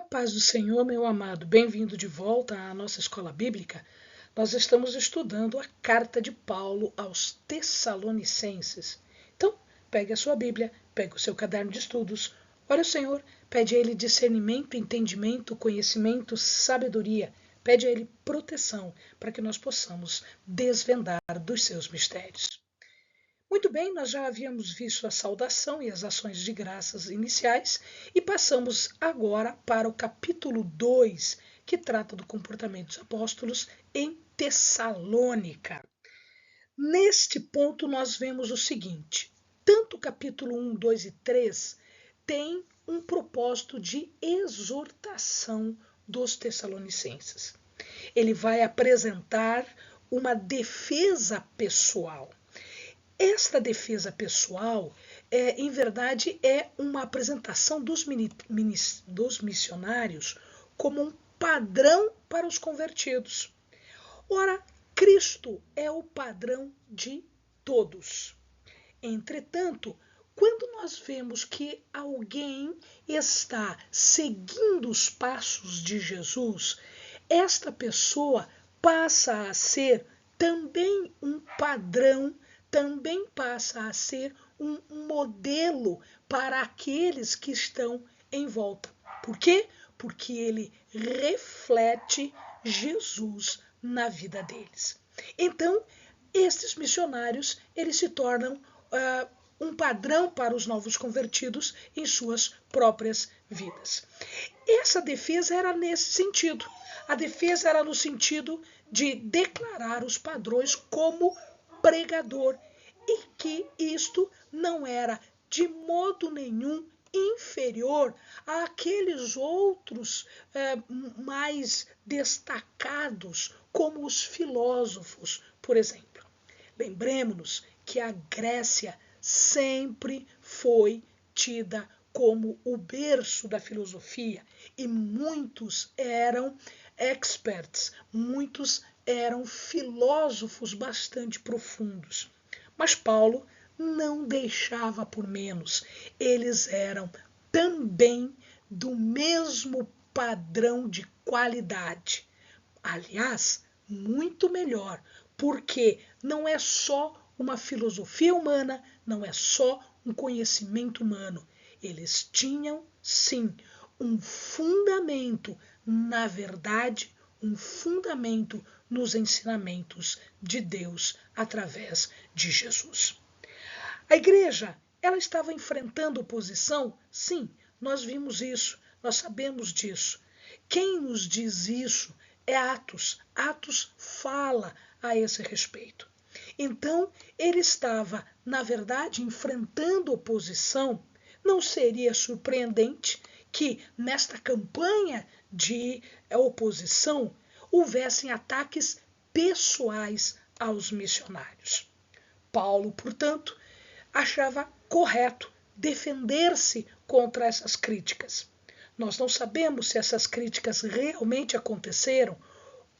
paz do Senhor, meu amado, bem-vindo de volta à nossa escola bíblica. Nós estamos estudando a carta de Paulo aos Tessalonicenses. Então, pegue a sua Bíblia, pegue o seu caderno de estudos, ore ao Senhor, pede a Ele discernimento, entendimento, conhecimento, sabedoria, pede a Ele proteção para que nós possamos desvendar dos seus mistérios. Muito bem, nós já havíamos visto a saudação e as ações de graças iniciais e passamos agora para o capítulo 2, que trata do comportamento dos apóstolos em Tessalônica. Neste ponto nós vemos o seguinte, tanto o capítulo 1, 2 e 3 tem um propósito de exortação dos tessalonicenses. Ele vai apresentar uma defesa pessoal. Esta defesa pessoal, em verdade, é uma apresentação dos missionários como um padrão para os convertidos. Ora, Cristo é o padrão de todos. Entretanto, quando nós vemos que alguém está seguindo os passos de Jesus, esta pessoa passa a ser também um padrão, também passa a ser um modelo para aqueles que estão em volta. Por quê? Porque ele reflete Jesus na vida deles. Então, estes missionários, eles se tornam um padrão para os novos convertidos em suas próprias vidas. Essa defesa era nesse sentido. A defesa era no sentido de declarar os padrões como pregador e que isto não era de modo nenhum inferior àqueles outros mais destacados, como os filósofos, por exemplo. Lembremos-nos que a Grécia sempre foi tida como o berço da filosofia e muitos eram experts, muitos eram filósofos bastante profundos. Mas Paulo não deixava por menos. Eles eram também do mesmo padrão de qualidade. Aliás, muito melhor, porque não é só uma filosofia humana, não é só um conhecimento humano. Eles tinham, sim, um fundamento na verdade, um fundamento nos ensinamentos de Deus através de Jesus. A igreja, ela estava enfrentando oposição? Sim, nós vimos isso, nós sabemos disso. Quem nos diz isso é Atos. Atos fala a esse respeito. Então, ele estava, na verdade, enfrentando oposição. Não seria surpreendente que nesta campanha de oposição houvessem ataques pessoais aos missionários. Paulo, portanto, achava correto defender-se contra essas críticas. Nós não sabemos se essas críticas realmente aconteceram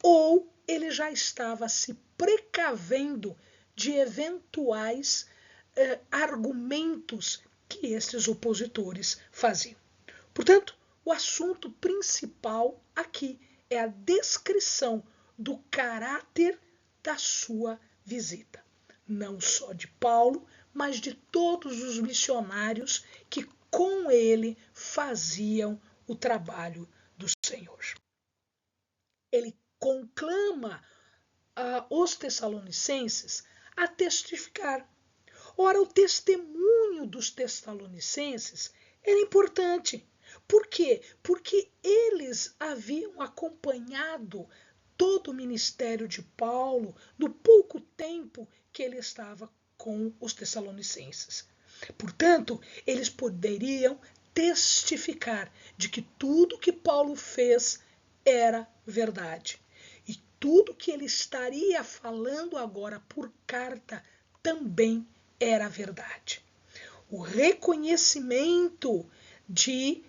ou ele já estava se precavendo de eventuais argumentos que esses opositores faziam. Portanto, o assunto principal aqui é a descrição do caráter da sua visita. Não só de Paulo, mas de todos os missionários que com ele faziam o trabalho do Senhor. Ele conclama os tessalonicenses a testificar. Ora, o testemunho dos tessalonicenses era importante. Por quê? Porque eles haviam acompanhado todo o ministério de Paulo no pouco tempo que ele estava com os tessalonicenses. Portanto, eles poderiam testificar de que tudo que Paulo fez era verdade. E tudo que ele estaria falando agora por carta também era verdade. O reconhecimento de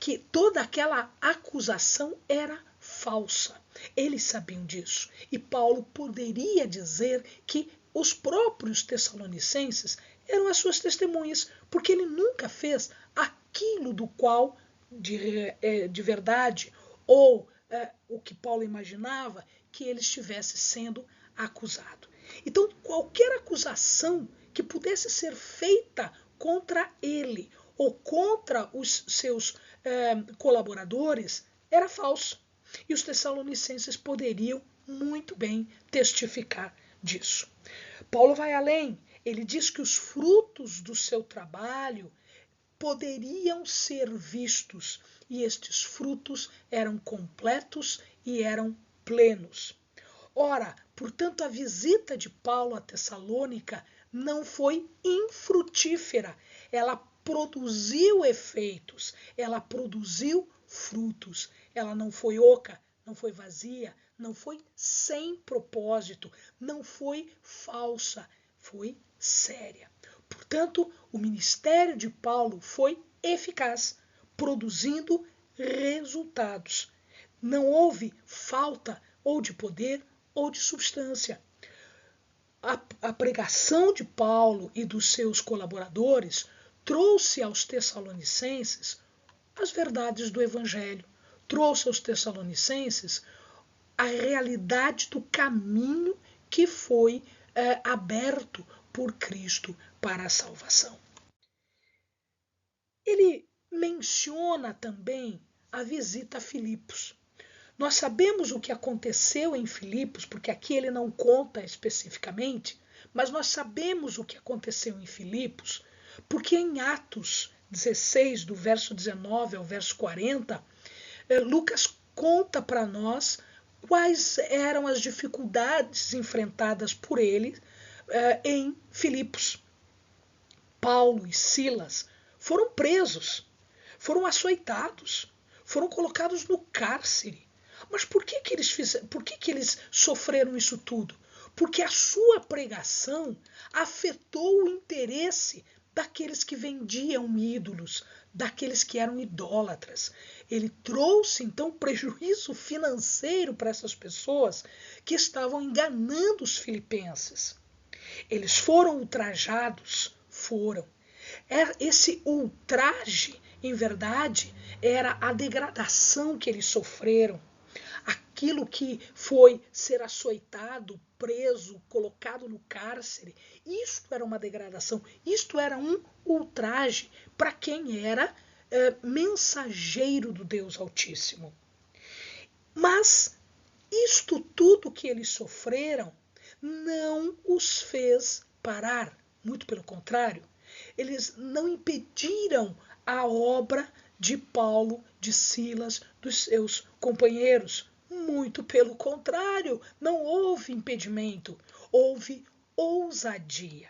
que toda aquela acusação era falsa. Eles sabiam disso. E Paulo poderia dizer que os próprios tessalonicenses eram as suas testemunhas, porque ele nunca fez aquilo do qual de verdade, ou o que Paulo imaginava, que ele estivesse sendo acusado. Então, qualquer acusação que pudesse ser feita contra ele ou contra os seus colaboradores era falso. E os tessalonicenses poderiam muito bem testificar disso. Paulo vai além. Ele diz que os frutos do seu trabalho poderiam ser vistos, e estes frutos eram completos e eram plenos. Ora, portanto, a visita de Paulo a Tessalônica não foi infrutífera. Ela produziu efeitos, ela produziu frutos. Ela não foi oca, não foi vazia, não foi sem propósito, não foi falsa, foi séria. Portanto, o ministério de Paulo foi eficaz, produzindo resultados. Não houve falta ou de poder ou de substância. A pregação de Paulo e dos seus colaboradores trouxe aos tessalonicenses as verdades do Evangelho, trouxe aos tessalonicenses a realidade do caminho que foi aberto por Cristo para a salvação. Ele menciona também a visita a Filipos. Nós sabemos o que aconteceu em Filipos, porque aqui ele não conta especificamente, mas nós sabemos o que aconteceu em Filipos, porque em Atos 16, do verso 19 ao verso 40, Lucas conta para nós quais eram as dificuldades enfrentadas por ele em Filipos. Paulo e Silas foram presos, foram açoitados, foram colocados no cárcere. Mas por que eles sofreram isso tudo? Porque a sua pregação afetou o interesse daqueles que vendiam ídolos, daqueles que eram idólatras. Ele trouxe, então, prejuízo financeiro para essas pessoas que estavam enganando os filipenses. Eles foram ultrajados? Foram. Esse ultraje, em verdade, era a degradação que eles sofreram. Aquilo que foi ser açoitado, preso, colocado no cárcere, isto era uma degradação, isto era um ultraje para quem era mensageiro do Deus Altíssimo. Mas isto tudo que eles sofreram não os fez parar, muito pelo contrário, eles não impediram a obra de Paulo, de Silas, dos seus companheiros. Muito pelo contrário, não houve impedimento, houve ousadia.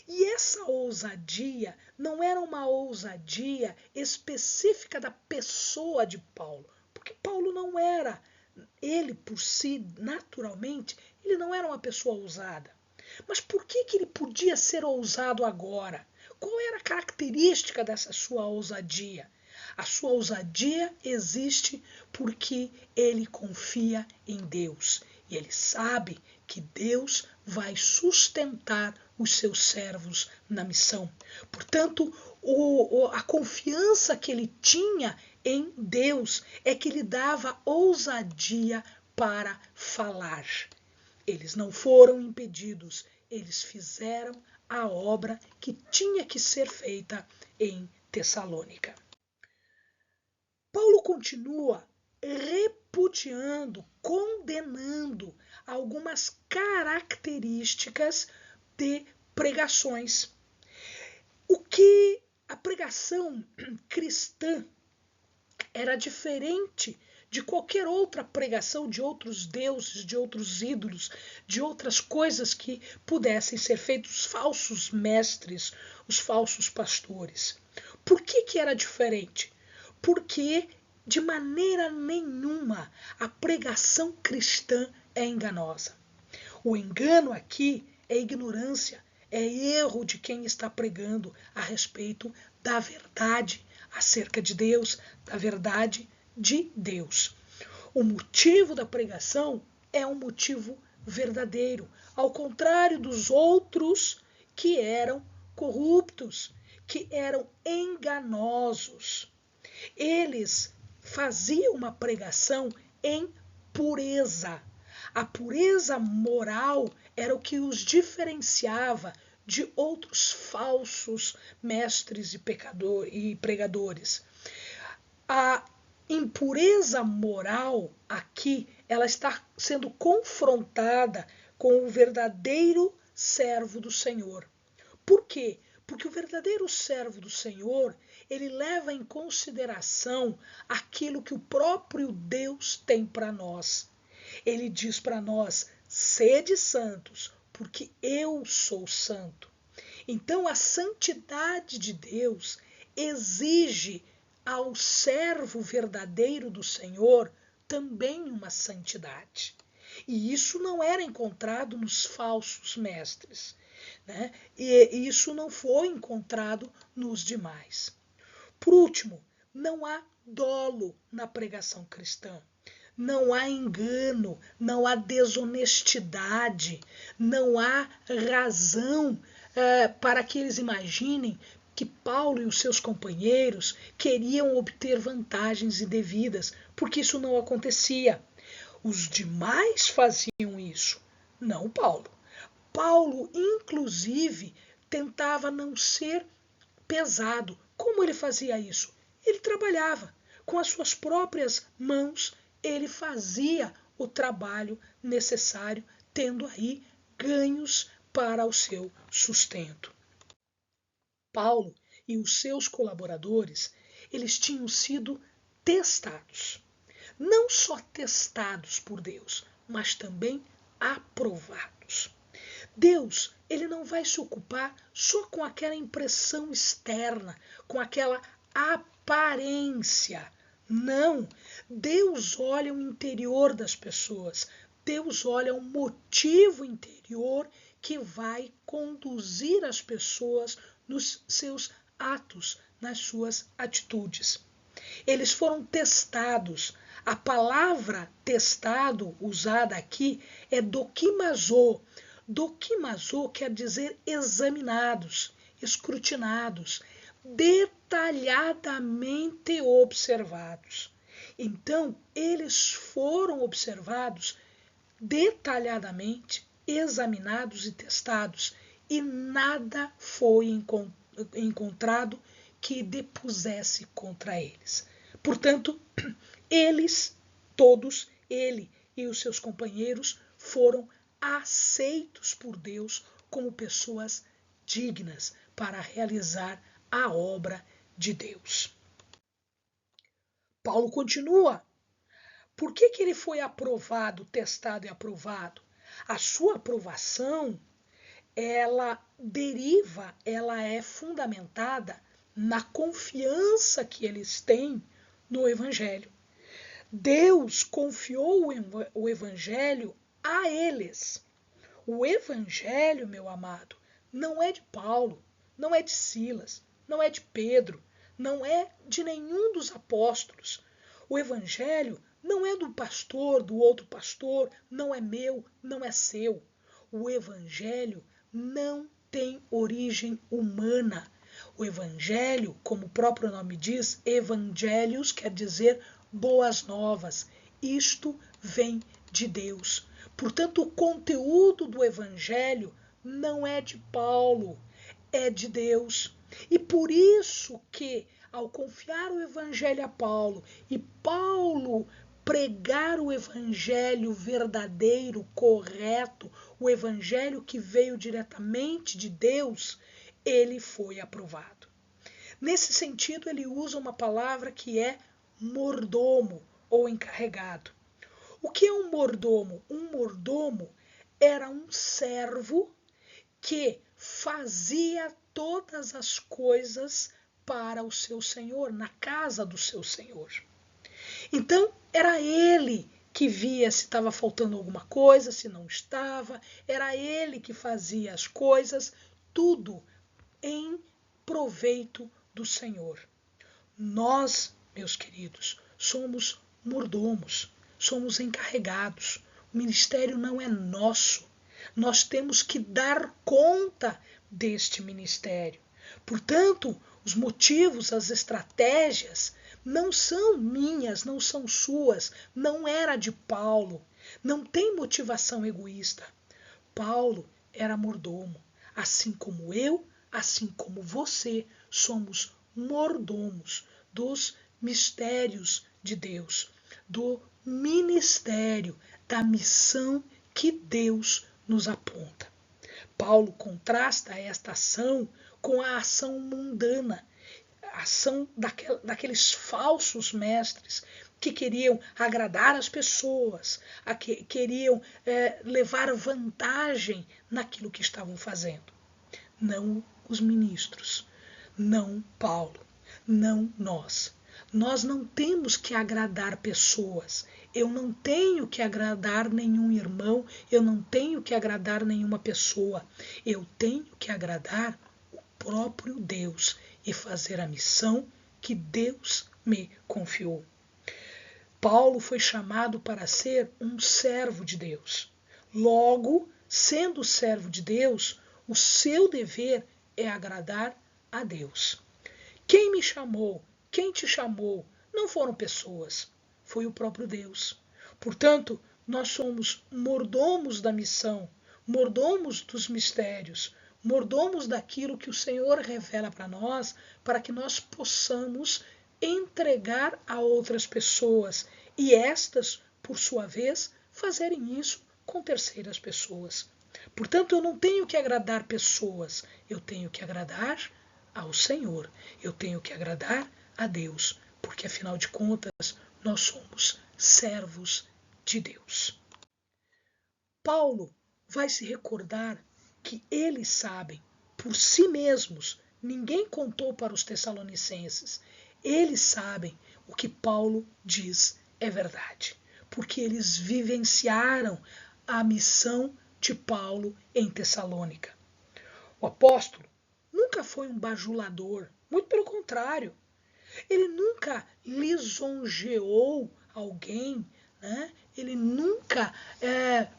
E essa ousadia não era uma ousadia específica da pessoa de Paulo, porque Paulo não era, ele por si, naturalmente, ele não era uma pessoa ousada. Mas por que ele podia ser ousado agora? Qual era a característica dessa sua ousadia? A sua ousadia existe porque ele confia em Deus. E ele sabe que Deus vai sustentar os seus servos na missão. Portanto, a confiança que ele tinha em Deus é que lhe dava ousadia para falar. Eles não foram impedidos, eles fizeram a obra que tinha que ser feita em Tessalônica. Paulo continua repudiando, condenando algumas características de pregações. O que a pregação cristã era diferente de qualquer outra pregação de outros deuses, de outros ídolos, de outras coisas que pudessem ser feitos, os falsos mestres, os falsos pastores. Por que era diferente? Porque de maneira nenhuma a pregação cristã é enganosa. O engano aqui é ignorância, é erro de quem está pregando a respeito da verdade acerca de Deus, da verdade de Deus. O motivo da pregação é um motivo verdadeiro, ao contrário dos outros que eram corruptos, que eram enganosos. Eles faziam uma pregação em pureza. A pureza moral era o que os diferenciava de outros falsos mestres e pregadores. A impureza moral aqui, ela está sendo confrontada com o verdadeiro servo do Senhor. Por quê? Porque o verdadeiro servo do Senhor, ele leva em consideração aquilo que o próprio Deus tem para nós. Ele diz para nós: sede santos, porque eu sou santo. Então a santidade de Deus exige ao servo verdadeiro do Senhor também uma santidade. E isso não era encontrado nos falsos mestres, né? E isso não foi encontrado nos demais. Por último, não há dolo na pregação cristã. Não há engano, não há desonestidade, não há razão para que eles imaginem que Paulo e os seus companheiros queriam obter vantagens indevidas, porque isso não acontecia. Os demais faziam isso, não Paulo. Paulo, inclusive, tentava não ser pesado. Como ele fazia isso? Ele trabalhava com as suas próprias mãos, ele fazia o trabalho necessário, tendo aí ganhos para o seu sustento. Paulo e os seus colaboradores, eles tinham sido testados. Não só testados por Deus, mas também aprovados. Deus, ele não vai se ocupar só com aquela impressão externa, com aquela aparência. Não, Deus olha o interior das pessoas. Deus olha o motivo interior que vai conduzir as pessoas nos seus atos, nas suas atitudes. Eles foram testados. A palavra testado usada aqui é dokimazo. Dokimazo quer dizer examinados, escrutinados, detalhadamente observados. Então, eles foram observados detalhadamente, examinados e testados, e nada foi encontrado que depusesse contra eles. Portanto, eles, todos, ele e os seus companheiros, foram aceitos por Deus como pessoas dignas para realizar a obra de Deus. Paulo continua. Por que ele foi aprovado, testado e aprovado? A sua aprovação, ela é fundamentada na confiança que eles têm no Evangelho. Deus confiou o Evangelho a eles. O Evangelho, meu amado, não é de Paulo, não é de Silas, não é de Pedro, não é de nenhum dos apóstolos. O Evangelho não é do pastor, do outro pastor, não é meu, não é seu. O Evangelho não tem origem humana. O Evangelho, como o próprio nome diz, Evangelios quer dizer boas novas. Isto vem de Deus. Portanto, o conteúdo do Evangelho não é de Paulo, é de Deus. E por isso que, ao confiar o Evangelho a Paulo, e Paulo pregar o Evangelho verdadeiro, correto, o Evangelho que veio diretamente de Deus, ele foi aprovado. Nesse sentido, ele usa uma palavra que é mordomo ou encarregado. O que é um mordomo? Um mordomo era um servo que fazia todas as coisas para o seu senhor, na casa do seu senhor. Então, era ele que via se estava faltando alguma coisa, se não estava, era ele que fazia as coisas, tudo em proveito do Senhor. Nós, meus queridos, somos mordomos, somos encarregados. O ministério não é nosso. Nós temos que dar conta deste ministério. Portanto, os motivos, as estratégias não são minhas, não são suas, não era de Paulo, não tem motivação egoísta. Paulo era mordomo, assim como eu, assim como você, somos mordomos dos mistérios de Deus, do ministério, da missão que Deus nos aponta. Paulo contrasta esta ação com a ação mundana, a ação daqueles falsos mestres que queriam agradar as pessoas, queriam levar vantagem naquilo que estavam fazendo. Não os ministros, não Paulo, não nós. Nós não temos que agradar pessoas. Eu não tenho que agradar nenhum irmão, eu não tenho que agradar nenhuma pessoa. Eu tenho que agradar o próprio Deus e fazer a missão que Deus me confiou. Paulo foi chamado para ser um servo de Deus. Logo, sendo servo de Deus, o seu dever é agradar a Deus. Quem me chamou, quem te chamou, não foram pessoas, foi o próprio Deus. Portanto, nós somos mordomos da missão, mordomos dos mistérios, mordomos daquilo que o Senhor revela para nós, para que nós possamos entregar a outras pessoas e estas, por sua vez, fazerem isso com terceiras pessoas. Portanto, eu não tenho que agradar pessoas, eu tenho que agradar ao Senhor, eu tenho que agradar a Deus, porque afinal de contas, nós somos servos de Deus. Paulo vai se recordar que eles sabem por si mesmos, ninguém contou para os tessalonicenses, eles sabem o que Paulo diz é verdade, porque eles vivenciaram a missão de Paulo em Tessalônica. O apóstolo nunca foi um bajulador, muito pelo contrário. Ele nunca lisonjeou alguém, né? Ele nunca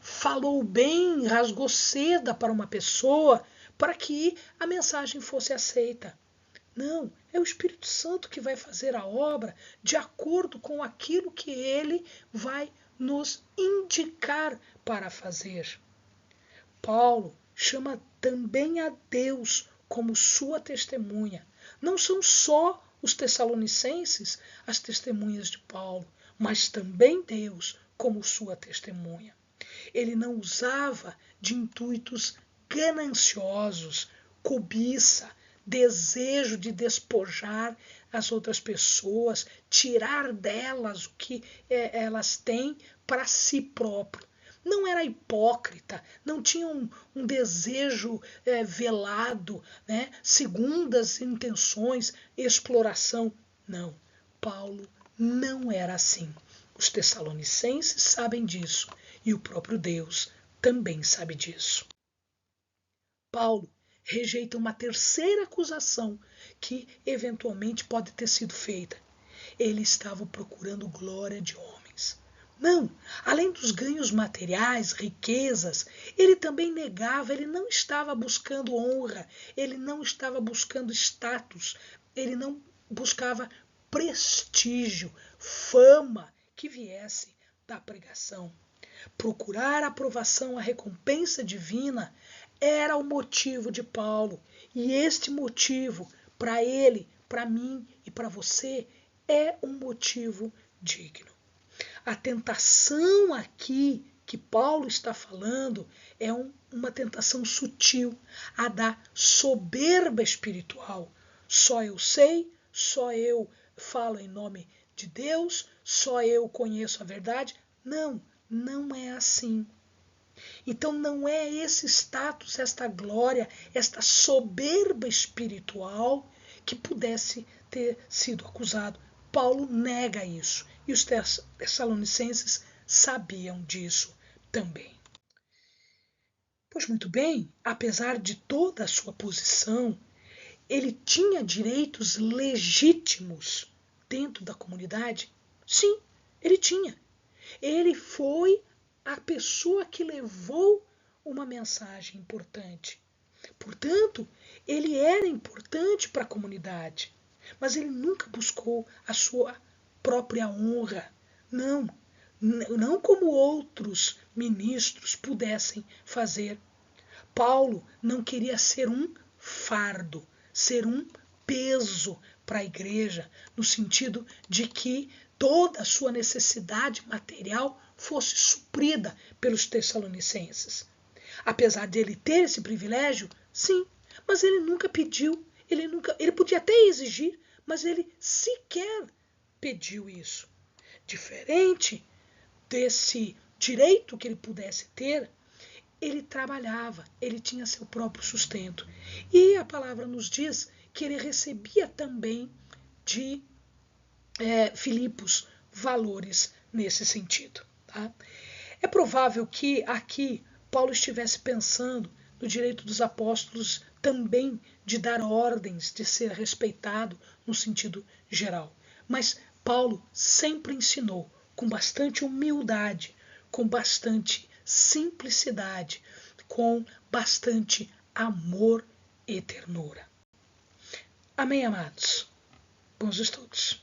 falou bem, rasgou seda para uma pessoa para que a mensagem fosse aceita. Não, é o Espírito Santo que vai fazer a obra de acordo com aquilo que ele vai nos indicar para fazer. Paulo chama também a Deus como sua testemunha. Não são só os tessalonicenses as testemunhas de Paulo, mas também Deus como sua testemunha. Ele não usava de intuitos gananciosos, cobiça, desejo de despojar as outras pessoas, tirar delas o que elas têm para si próprio. Não era hipócrita, não tinha um desejo velado, né, segundas intenções, exploração. Não, Paulo não era assim. Os tessalonicenses sabem disso e o próprio Deus também sabe disso. Paulo rejeita uma terceira acusação que eventualmente pode ter sido feita. Ele estava procurando glória de homens. Não, além dos ganhos materiais, riquezas, ele também negava, ele não estava buscando honra, ele não estava buscando status, ele não buscava prestígio, fama que viesse da pregação. Procurar a aprovação, a recompensa divina era o motivo de Paulo. E este motivo, para ele, para mim e para você, é um motivo digno. A tentação aqui que Paulo está falando é uma tentação sutil, a da soberba espiritual. Só eu sei, só eu falo em nome de Deus, só eu conheço a verdade. Não, não é assim. Então não é esse status, esta glória, esta soberba espiritual que pudesse ter sido acusado. Paulo nega isso e os tessalonicenses sabiam disso também. Pois muito bem, apesar de toda a sua posição, ele tinha direitos legítimos dentro da comunidade? Sim, ele tinha. Ele foi a pessoa que levou uma mensagem importante. Portanto, ele era importante para a comunidade. Mas ele nunca buscou a sua própria honra. Não, não como outros ministros pudessem fazer. Paulo não queria ser um fardo, ser um peso para a igreja, no sentido de que toda a sua necessidade material fosse suprida pelos tessalonicenses. Apesar de ele ter esse privilégio, sim, mas ele nunca pediu, ele podia até exigir, mas ele sequer pediu isso. Diferente desse direito que ele pudesse ter, ele trabalhava, ele tinha seu próprio sustento. E a palavra nos diz que ele recebia também de Filipos valores nesse sentido. Tá? É provável que aqui Paulo estivesse pensando no direito dos apóstolos também de dar ordens, de ser respeitado no sentido geral. Mas Paulo sempre ensinou com bastante humildade, com bastante simplicidade, com bastante amor e ternura. Amém, amados? Bons estudos.